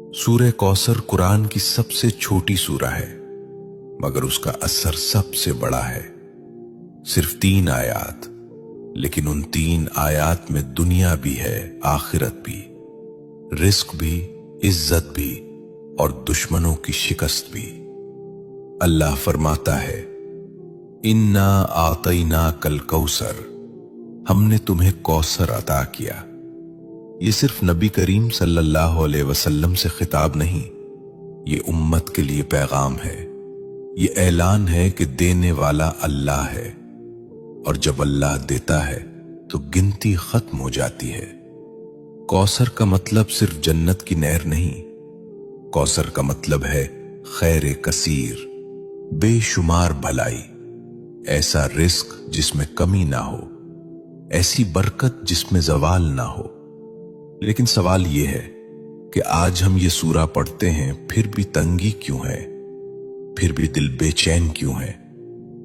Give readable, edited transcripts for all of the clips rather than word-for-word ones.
सूरह कौसर कुरान की सबसे छोटी सूरा है, मगर उसका असर सबसे बड़ा है। सिर्फ 3 आयात, लेकिन उन 3 आयात में दुनिया भी है, आखिरत भी, रिस्क भी, इज्जत भी और दुश्मनों की शिकस्त भी। अल्लाह फरमाता है, इन्ना आतैना कल कौसर, हमने तुम्हें कौसर अता किया। ये सिर्फ नबी करीम सल्लल्लाहु अलैहि वसल्लम से खिताब नहीं, ये उम्मत के लिए पैगाम है। ये ऐलान है कि देने वाला अल्लाह है, और जब अल्लाह देता है तो गिनती खत्म हो जाती है। कौसर का मतलब सिर्फ जन्नत की नहर नहीं, कौसर का मतलब है खैर कसीर, बेशुमार भलाई, ऐसा रिस्क जिसमें कमी ना हो, ऐसी बरकत जिसमें जवाल ना हो। लेकिन सवाल यह है कि आज हम ये सूरा पढ़ते हैं, फिर भी तंगी क्यों है, फिर भी दिल बेचैन क्यों है,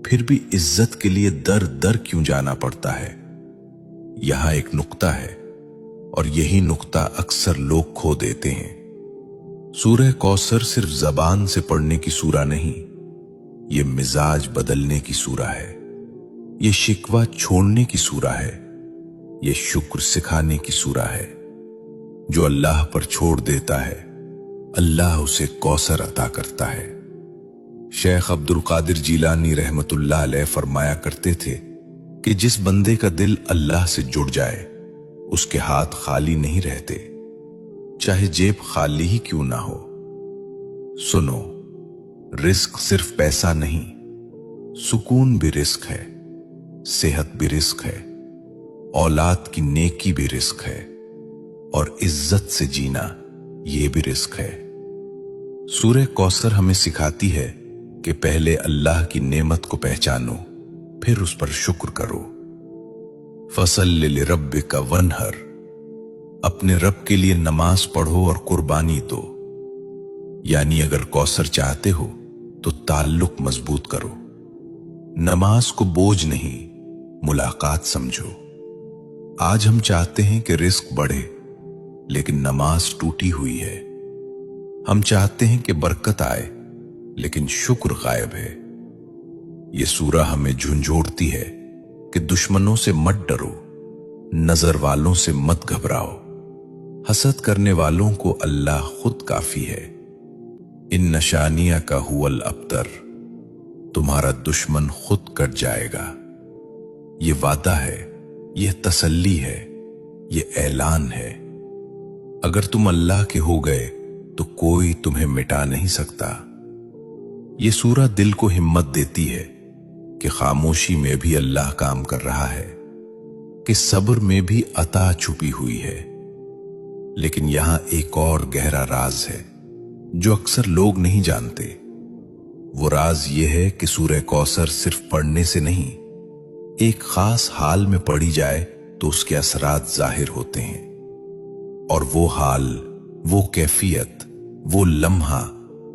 फिर भी इज्जत के लिए दर दर क्यों जाना पड़ता है। यहां एक नुक्ता है, और यही नुक्ता अक्सर लोग खो देते हैं। सूरह कौसर सिर्फ जबान से पढ़ने की सूरा नहीं, ये मिजाज बदलने की सूरा है, ये शिकवा छोड़ने की सूरा है, ये शुक्र सिखाने की सूरा है। जो अल्लाह पर छोड़ देता है, अल्लाह उसे कौसर अता करता है। शेख अब्दुल कादिर जीलानी रहमतुल्लाह अलैह फरमाया करते थे कि जिस बंदे का दिल अल्लाह से जुड़ जाए, उसके हाथ खाली नहीं रहते, चाहे जेब खाली ही क्यों ना हो। सुनो, रिस्क सिर्फ पैसा नहीं, सुकून भी रिस्क है, सेहत भी रिस्क है, औलाद की नेकी भी रिस्क है, और इज्जत से जीना ये भी रिस्क है। सूरह कौसर हमें सिखाती है कि पहले अल्लाह की नेमत को पहचानो, फिर उस पर शुक्र करो। फसल्लि लिरब्बिका वन्हर, अपने रब के लिए नमाज पढ़ो और कुर्बानी दो। यानी अगर कौसर चाहते हो तो ताल्लुक मजबूत करो। नमाज को बोझ नहीं, मुलाकात समझो। आज हम चाहते हैं कि रिस्क बढ़े, लेकिन नमाज टूटी हुई है। हम चाहते हैं कि बरकत आए, लेकिन शुक्र गायब है। यह सूरा हमें झुंझोड़ती है कि दुश्मनों से मत डरो, नजर वालों से मत घबराओ, हसद करने वालों को अल्लाह खुद काफी है। इन नशानिया का हुवल अब्तर, तुम्हारा दुश्मन खुद कट जाएगा। ये वादा है, यह तसल्ली है, यह ऐलान है। अगर तुम अल्लाह के हो गए तो कोई तुम्हें मिटा नहीं सकता। ये सूरा दिल को हिम्मत देती है कि खामोशी में भी अल्लाह काम कर रहा है, कि सब्र में भी अता छुपी हुई है। लेकिन यहां एक और गहरा राज है जो अक्सर लोग नहीं जानते। वो राज ये है कि सूरह कौसर सिर्फ पढ़ने से नहीं, एक खास हाल में पढ़ी जाए तो उसके असरात जाहिर होते हैं। और वो हाल, वो कैफियत, वो लम्हा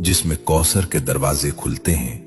जिसमें कौसर के दरवाजे खुलते हैं,